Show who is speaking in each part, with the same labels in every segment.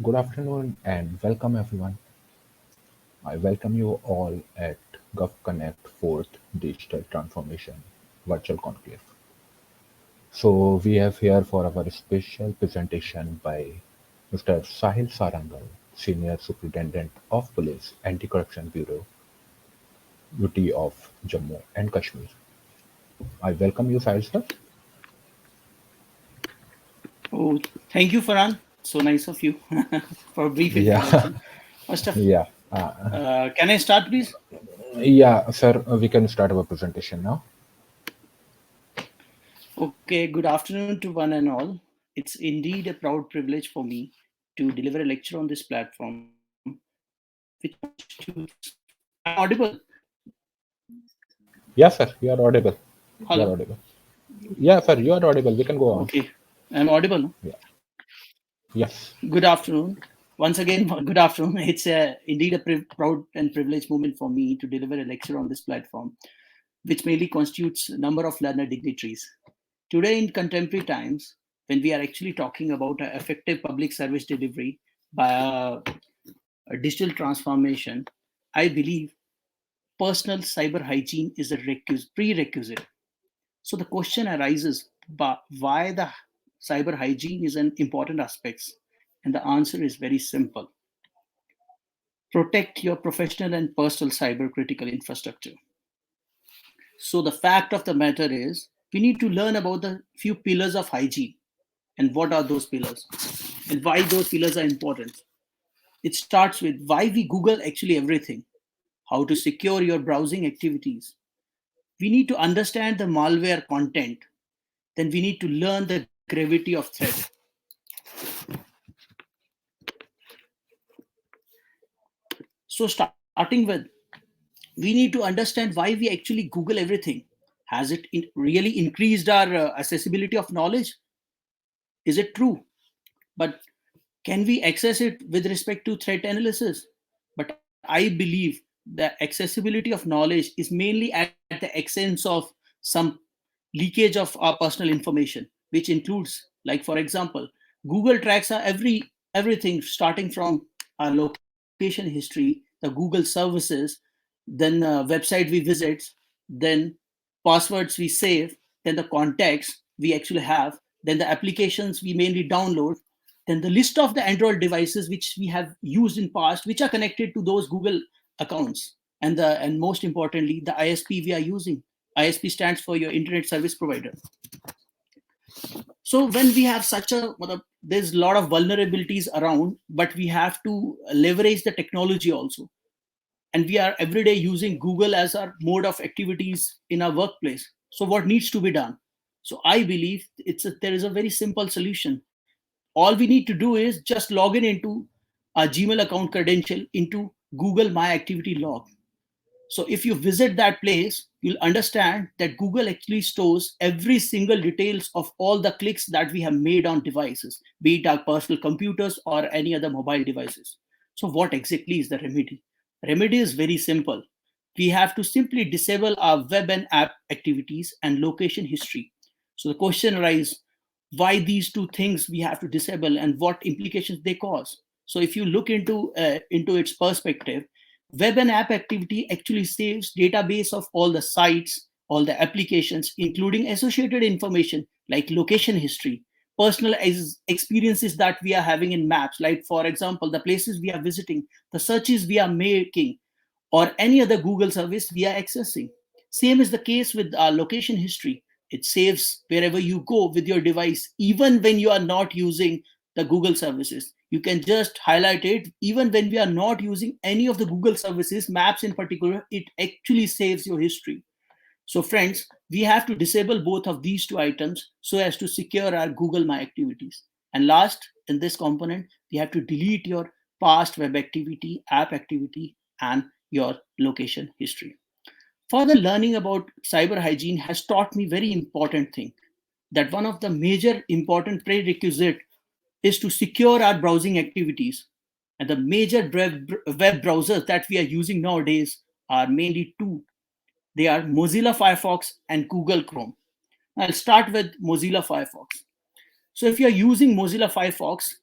Speaker 1: Good afternoon and welcome everyone. I welcome you all at GovConnect 4th Digital Transformation Virtual Conclave. So we have here for our special presentation by Mr. Sahil Sarangal, Senior Superintendent of Police Anti-Corruption Bureau, UT of Jammu and Kashmir. I welcome you, Sahil sir.
Speaker 2: Oh, thank you, Farhan. So nice of you for a brief
Speaker 1: Yeah,
Speaker 2: introduction. First of,
Speaker 1: yeah,
Speaker 2: can I start, please?
Speaker 1: yeah, sir. We can start our presentation now.
Speaker 2: Okay, good afternoon to one and all. It's indeed a proud privilege for me to deliver a lecture on this platform, which constitutes. I'm audible.
Speaker 1: Yeah, sir. You are audible. You are
Speaker 2: Hello.
Speaker 1: audible. Yeah, sir. You are audible. We can go on.
Speaker 2: Okay, I'm audible. No?
Speaker 1: Yeah. Yes.
Speaker 2: Good afternoon. Once again, good afternoon. It's indeed a proud and privileged moment for me to deliver a lecture on this platform, which mainly constitutes a number of learner dignitaries. Today, in contemporary times, when we are actually talking about effective public service delivery by a digital transformation, I believe personal cyber hygiene is a prerequisite. So the question arises, why the cyber hygiene is an important aspect? And the answer is very simple. Protect your professional and personal cyber critical infrastructure. So the fact of the matter is, we need to learn about the few pillars of hygiene and what are those pillars and why those pillars are important. It starts with why we Google actually everything, how to secure your browsing activities. We need to understand the malware content. Then we need to learn the gravity of threat. So starting with, we need to understand why we actually Google everything. Has it really increased our accessibility of knowledge? Is it true? But can we access it with respect to threat analysis? But I believe the accessibility of knowledge is mainly at the expense of some leakage of our personal information, which includes, like for example, Google tracks our everything starting from our location history, the Google services, then website we visit, then passwords we save, then the contacts we actually have, then the applications we mainly download, then the list of the Android devices which we have used in past, which are connected to those Google accounts, and most importantly, the ISP we are using. ISP stands for your Internet Service Provider. So when we have such a, there's a lot of vulnerabilities around, but we have to leverage the technology also. And we are every day using Google as our mode of activities in our workplace. So what needs to be done? So I believe there is a very simple solution. All we need to do is just log in into our Gmail account credential into Google My Activity Log. So if you visit that place, you'll understand that Google actually stores every single details of all the clicks that we have made on devices, be it our personal computers or any other mobile devices. So what exactly is the remedy? Remedy is very simple. We have to simply disable our web and app activities and location history. So the question arises, why these two things we have to disable and what implications they cause? So if you look into its perspective, web and app activity actually saves database of all the sites, all the applications, including associated information like location history, personal experiences that we are having in maps, like for example, the places we are visiting, the searches we are making, or any other Google service we are accessing. Same is the case with our location history. It saves wherever you go with your device, even when you are not using the Google services. You can just highlight it. Even when we are not using any of the Google services, maps in particular, it actually saves your history. So, friends, we have to disable both of these two items so as to secure our Google My Activities. And last, in this component, we have to delete your past web activity, app activity, and your location history. Further learning about cyber hygiene has taught me very important thing, that one of the major important prerequisite is to secure our browsing activities. And the major web browsers that we are using nowadays are mainly two. They are Mozilla Firefox and Google Chrome. I'll start with Mozilla Firefox. So if you're using Mozilla Firefox,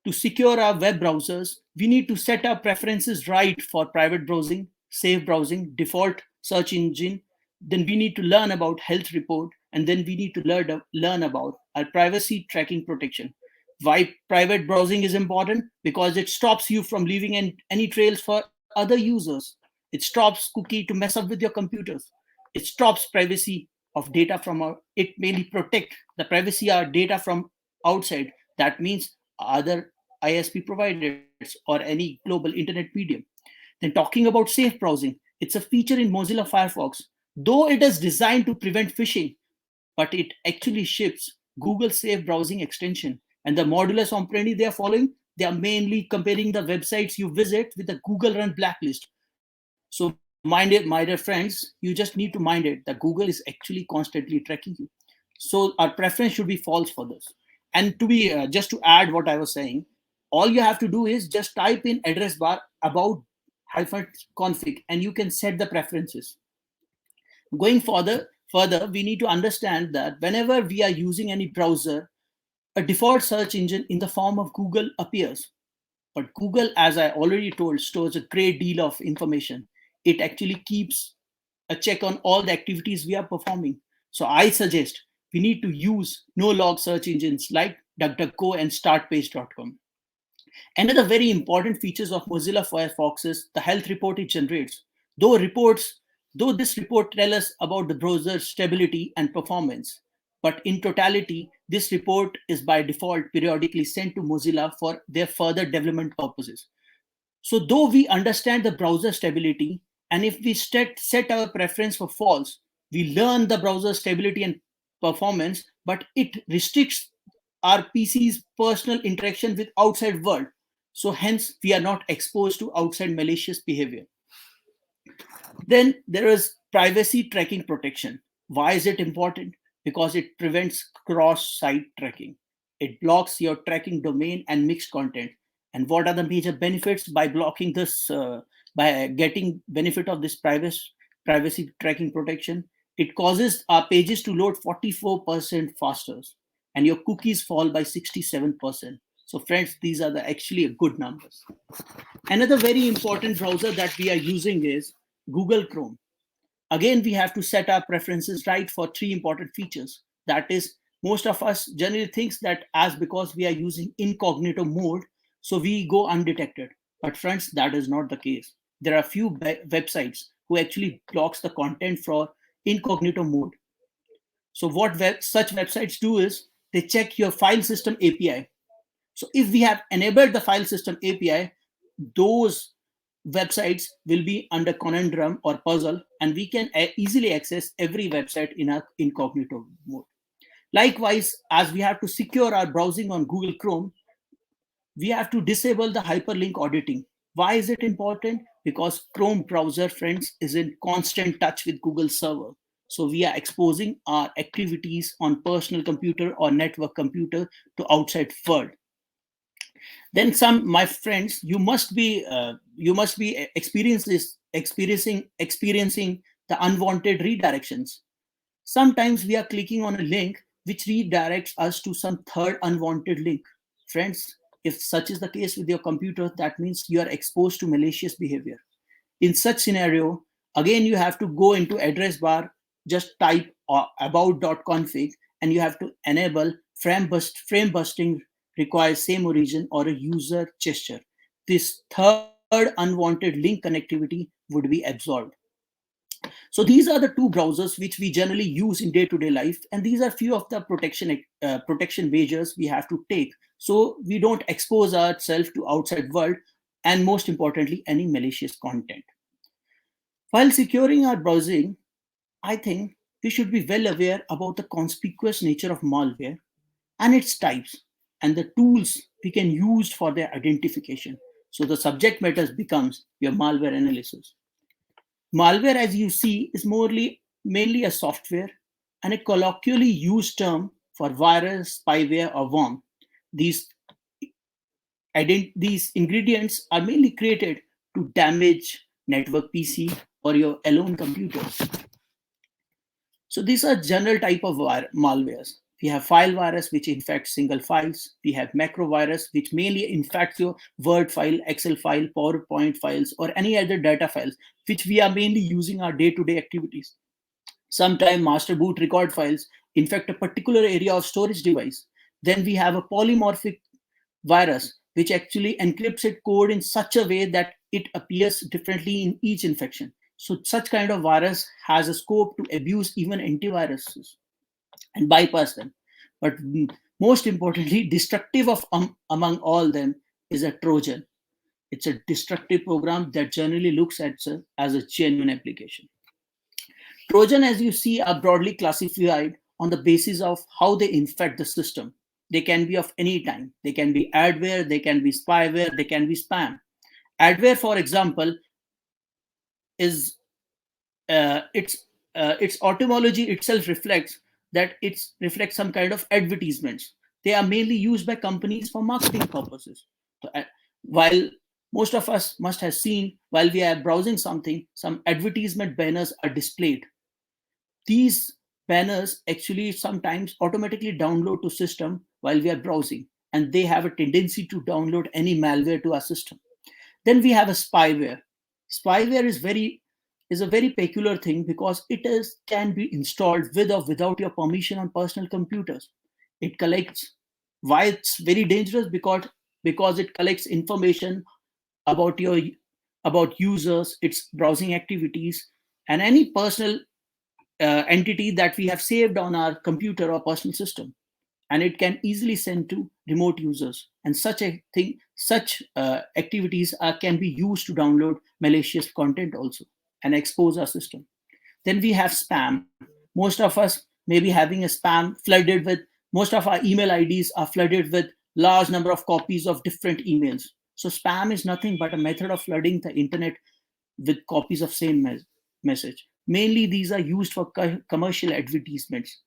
Speaker 2: To secure our web browsers, we need to set our preferences right for private browsing, safe browsing, default search engine. Then we need to learn about health report, and then we need to learn about our privacy tracking protection. Why private browsing is important? Because it stops you from leaving any trails for other users. It stops cookie to mess up with your computers. It stops privacy of data from our, it mainly protect the privacy our data from outside. That means other ISP providers or any global internet medium. Then talking about safe browsing, it's a feature in Mozilla Firefox. Though it is designed to prevent phishing, but it actually ships Google Safe Browsing extension. And the modulus operandi they are following, they are mainly comparing the websites you visit with the Google run blacklist. So mind it, my dear friends, you just need to mind it that Google is actually constantly tracking you. So our preference should be false for this. And to be just to add what I was saying, all you have to do is just type in address bar about hyphen config and you can set the preferences. Going further, we need to understand that whenever we are using any browser, a default search engine in the form of Google appears. But Google, as I already told, stores a great deal of information. It actually keeps a check on all the activities we are performing. So I suggest we need to use no log search engines like DuckDuckGo and startpage.com. Another very important features of Mozilla Firefox is the health report it generates. Though reports, though this report tell us about the browser's stability and performance, but in totality, this report is by default periodically sent to Mozilla for their further development purposes. So though we understand the browser stability, and if we set our preference for false, we learn the browser stability and performance, but it restricts our PC's personal interaction with outside world. So hence we are not exposed to outside malicious behavior. Then there is privacy tracking protection. Why is it important? Because it prevents cross-site tracking. It blocks your tracking domain and mixed content. And what are the major benefits by blocking this, by getting benefit of this privacy tracking protection? It causes our pages to load 44% faster and your cookies fall by 67%. So friends, these are actually good numbers. Another very important browser that we are using is Google Chrome. Again, we have to set our preferences right for three important features. That is, most of us generally thinks that as because we are using incognito mode, so we go undetected. But friends, that is not the case. There are few websites who actually blocks the content for incognito mode. So what such websites do is they check your file system API. So if we have enabled the file system API, those websites will be under conundrum or puzzle, and we can easily access every website in a incognito mode. Likewise, as we have to secure our browsing on Google Chrome, we have to disable the hyperlink auditing. Why is it important? Because Chrome browser, friends, is in constant touch with Google server. So we are exposing our activities on personal computer or network computer to outside world. Then some, my friends, you must be experiencing the unwanted redirections. Sometimes we are clicking on a link which redirects us to some third unwanted link. Friends, if such is the case with your computer, that means you are exposed to malicious behavior. In such scenario, again you have to go into address bar, just type about.config, and you have to enable frame busting requires same origin or a user gesture. This third unwanted link connectivity would be absorbed. So these are the two browsers which we generally use in day-to-day life, and these are few of the protection measures we have to take so we don't expose ourselves to outside world and most importantly any malicious content. While securing our browsing, I think we should be well aware about the conspicuous nature of malware and its types and the tools we can use for their identification. So the subject matter becomes your malware analysis. Malware, as you see, is mainly a software and a colloquially used term for virus, spyware, or worm. These, these ingredients are mainly created to damage network PC or your alone computers. So these are general type of malwares. We have file virus, which infects single files. We have macro virus, which mainly infects your Word file, Excel file, PowerPoint files, or any other data files, which we are mainly using our day-to-day activities. Sometimes master boot record files infect a particular area of storage device. Then we have a polymorphic virus, which actually encrypts its code in such a way that it appears differently in each infection. So such kind of virus has a scope to abuse even antiviruses and bypass them. But most importantly, destructive of among all them is a Trojan. It's a destructive program that generally looks at as a genuine application. Trojan, as you see, are broadly classified on the basis of how they infect the system. They can be of any time. They can be adware, they can be spyware, they can be spam. Adware, for example, is its etymology itself reflects that it reflects some kind of advertisements. They are mainly used by companies for marketing purposes. So, while most of us must have seen while we are browsing something, some advertisement banners are displayed. These banners actually sometimes automatically download to system while we are browsing, and they have a tendency to download any malware to our system. Then we have a spyware. Spyware is a very peculiar thing because it is can be installed with or without your permission on personal computers. It collects why it's very dangerous because it collects information about your about users, its browsing activities, and any personal entity that we have saved on our computer or personal system, and it can easily send to remote users, and such activities can be used to download malicious content also and expose our system. Then we have spam. Most of us may be having a spam flooded with, most of our email IDs are flooded with large number of copies of different emails. So spam is nothing but a method of flooding the internet with copies of same message. Mainly these are used for commercial advertisements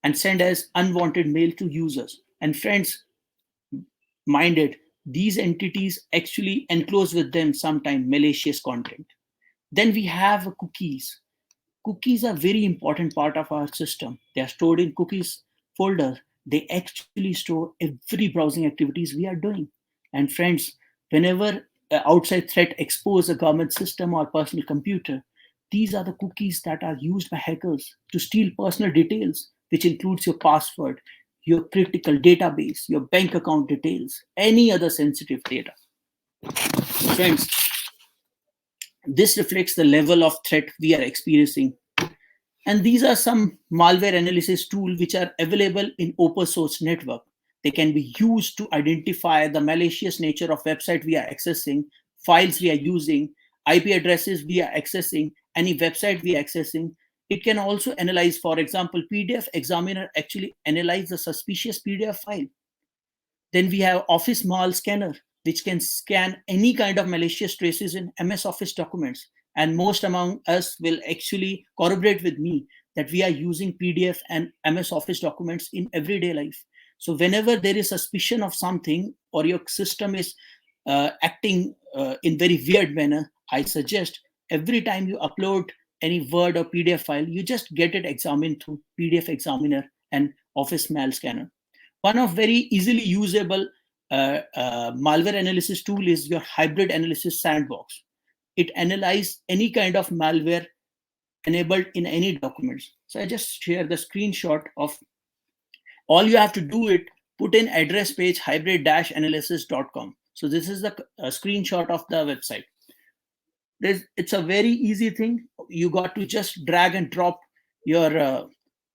Speaker 2: and send as unwanted mail to users. And friends, mind it, these entities actually enclose with them sometimes malicious content. Then we have cookies. Cookies are very important part of our system. They are stored in cookies folder. They actually store every browsing activities we are doing. And friends, whenever outside threat expose a government system or personal computer, these are the cookies that are used by hackers to steal personal details, which includes your password, your critical database, your bank account details, any other sensitive data. Friends, this reflects the level of threat we are experiencing. And these are some malware analysis tools which are available in open source network. They can be used to identify the malicious nature of website we are accessing, files we are using, IP addresses we are accessing, any website we are accessing. It can also analyze, for example, PDF Examiner actually analyze the suspicious PDF file. Then we have Office Mal Scanner, which can scan any kind of malicious traces in MS Office documents. And most among us will actually corroborate with me that we are using PDF and MS Office documents in everyday life. So whenever there is suspicion of something or your system is acting in very weird manner, I suggest every time you upload any Word or PDF file, you just get it examined through PDF Examiner and Office Mal Scanner. One of very easily usable malware analysis tool is your hybrid analysis Sandbox. It analyzes any kind of malware enabled in any documents. So I just share the screenshot of, all you have to do it, put in address page hybrid-analysis.com. So this is the screenshot of the website. It's a very easy thing. You got to just drag and drop your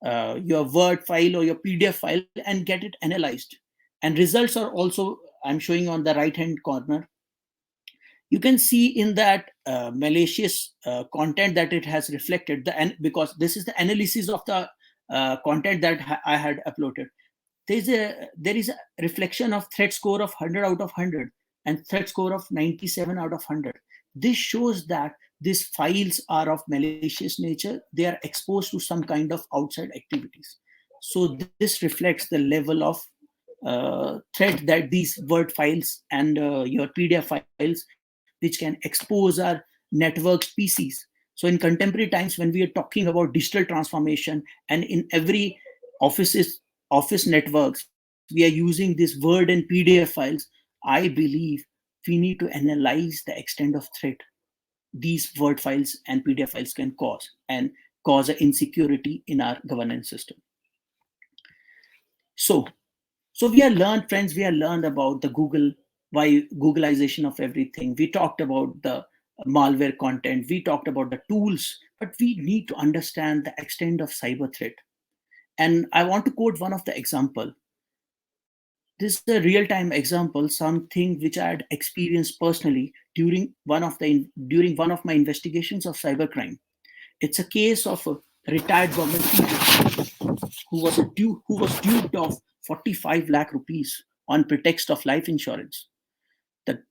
Speaker 2: Word file or your PDF file and get it analyzed. And results are also, I'm showing on the right hand corner. You can see in that malicious content that it has reflected, because this is the analysis of the content that I had uploaded. There is a reflection of threat score of 100 out of 100 and threat score of 97 out of 100. This shows that these files are of malicious nature. They are exposed to some kind of outside activities. So this reflects the level of threat that these Word files and your PDF files, which can expose our networks, PCs. So in contemporary times, when we are talking about digital transformation, and in every offices office networks, we are using this Word and PDF files. I believe we need to analyze the extent of threat these Word files and PDF files can cause an insecurity in our governance system. So, so we have learned, friends, we have learned about the why Googleization of everything. We talked about the malware content. We talked about the tools, but we need to understand the extent of cyber threat. And I want to quote one of the example. This is a real-time example, something which I had experienced personally during one of my investigations of cybercrime. It's a case of a retired government teacher who was duped of 45 lakh rupees on pretext of life insurance. The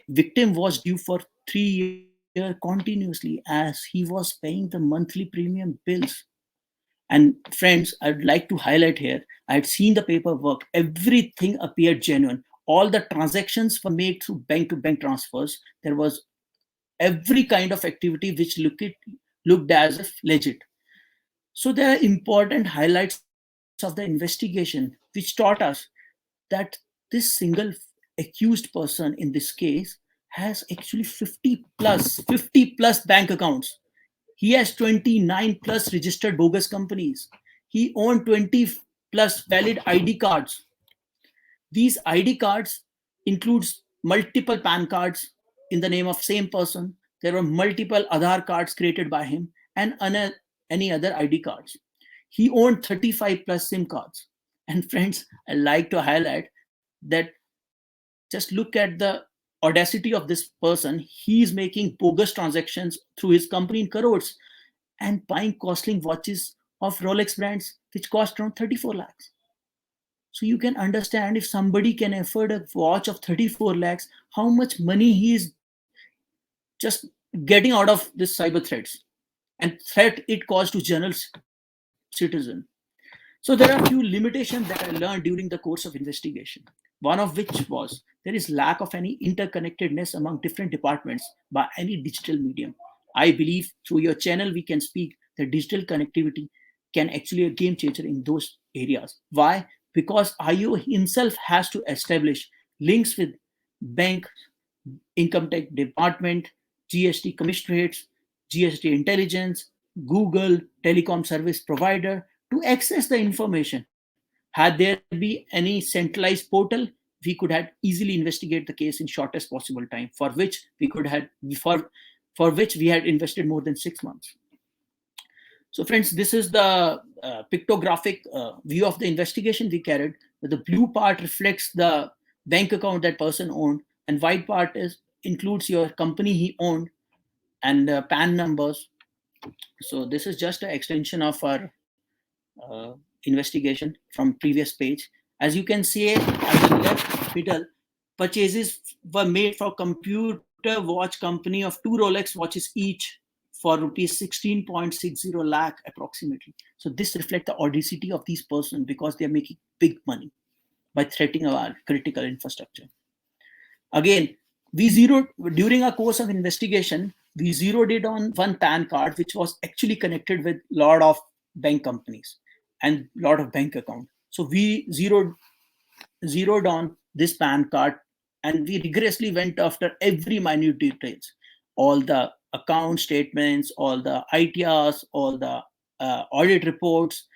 Speaker 2: victim was due for 3 years continuously as he was paying the monthly premium bills. And friends, I'd like to highlight here, I had seen the paperwork, everything appeared genuine. All the transactions were made through bank to bank transfers. There was every kind of activity which looked as if legit. So there are important highlights of the investigation which taught us that this single accused person in this case has actually 50 plus bank accounts. He has 29 plus registered bogus companies. He owned 20 plus valid ID cards. These ID cards includes multiple PAN cards in the name of same person. There were multiple Aadhaar cards created by him and any other ID cards. He owned 35 plus SIM cards. And friends, I like to highlight that just look at the audacity of this person. He is making bogus transactions through his company in crores and buying costly watches of Rolex brands which cost around 34 lakhs. So you can understand if somebody can afford a watch of 34 lakhs, how much money he is just getting out of this cyber threats and threat it caused to general citizen. So there are a few limitations that I learned during the course of investigation. One of which was there is lack of any interconnectedness among different departments by any digital medium. I believe through your channel we can speak that digital connectivity can actually a game changer in those areas. Why? Because IO himself has to establish links with bank, income tax department, GST commissionerates, GST intelligence, Google, telecom service provider to access the information. Had there be any centralized portal, we could have easily investigate the case in shortest possible time, for which we had invested more than 6 months. So, friends, this is the pictographic view of the investigation we carried. The blue part reflects the bank account that person owned, and white part is includes your company he owned and PAN numbers. So this is just an extension of our uh, investigation from previous page. As you can see at the left middle, purchases were made for computer watch company of 2 Rolex watches each for rupees 16.60 lakh approximately. So this reflects the audacity of these persons because they are making big money by threatening our critical infrastructure. Again, we zeroed during our course of investigation, we zeroed it on one PAN card, which was actually connected with a lot of bank companies and a lot of bank accounts. So we zeroed on this PAN card and we rigorously went after every minute details, all the account statements, all the ITRs, all the audit reports.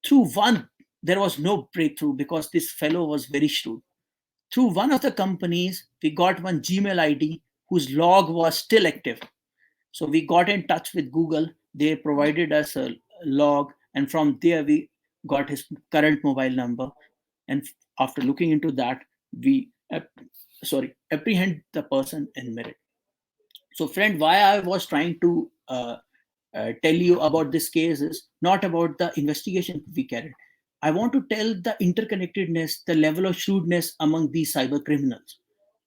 Speaker 2: Through one, there was no breakthrough because this fellow was very shrewd. Through one of the companies, we got one Gmail ID whose log was still active. So we got in touch with Google. They provided us a log, and from there we got his current mobile number. And after looking into that, we apprehend the person in merit. So, friend, why I was trying to tell you about this case is not about the investigation we carried. I want to tell the interconnectedness, the level of shrewdness among these cyber criminals,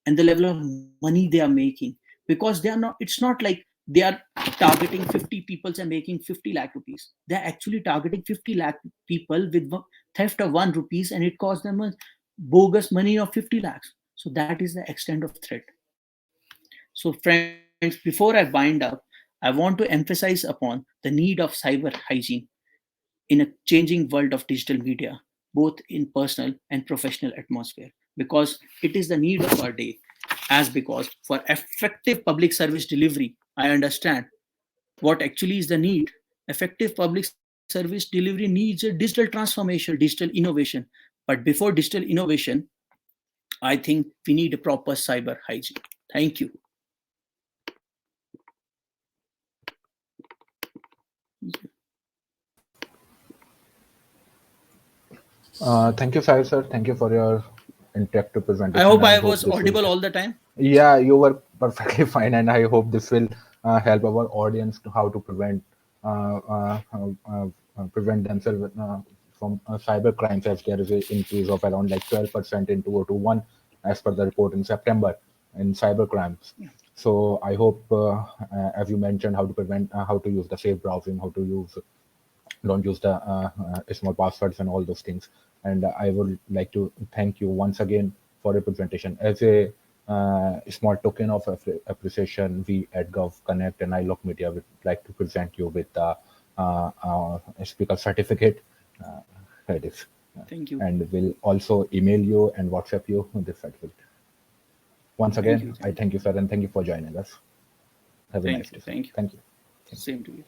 Speaker 2: and the level of money they are making. Because they are not, it's not like they are targeting 50 people and making 50 lakh rupees. They're actually targeting 50 lakh people with theft of 1 rupees, and it costs them a bogus money of 50 lakhs. So that is the extent of threat. So, friends, before I wind up, I want to emphasize upon the need of cyber hygiene in a changing world of digital media. both in personal and professional atmosphere, because it is the need of our day. As because for effective public service delivery, I understand what actually is the need. Effective public service delivery needs a digital transformation, digital innovation. But before digital innovation, I think we need a proper cyber hygiene. Thank you.
Speaker 1: Thank you, Sahil sir. Thank you for your interactive
Speaker 2: I
Speaker 1: presentation.
Speaker 2: hope
Speaker 1: I
Speaker 2: I
Speaker 1: hope
Speaker 2: was
Speaker 1: this will.
Speaker 2: audible all the time.
Speaker 1: Yeah, you were perfectly fine, and I hope this will help our audience to how to prevent themselves from cyber crimes, as there is an increase of around like 12% in 2021 as per the report in September in cyber crimes. So I hope, as you mentioned, how to prevent, how to use the safe browsing, how to use don't use the small passwords and all those things. And I would like to thank you once again for your presentation. As a small token of appreciation, we at GovConnect and iLock Media would like to present you with the speaker certificate. Here it is.
Speaker 2: Thank you.
Speaker 1: And we'll also email you and WhatsApp you this certificate. Once
Speaker 2: Thank
Speaker 1: again,
Speaker 2: you.
Speaker 1: I thank you, sir, and thank you for joining us. Have a nice day, sir.
Speaker 2: Thank you.
Speaker 1: Thank you.
Speaker 2: Same to you.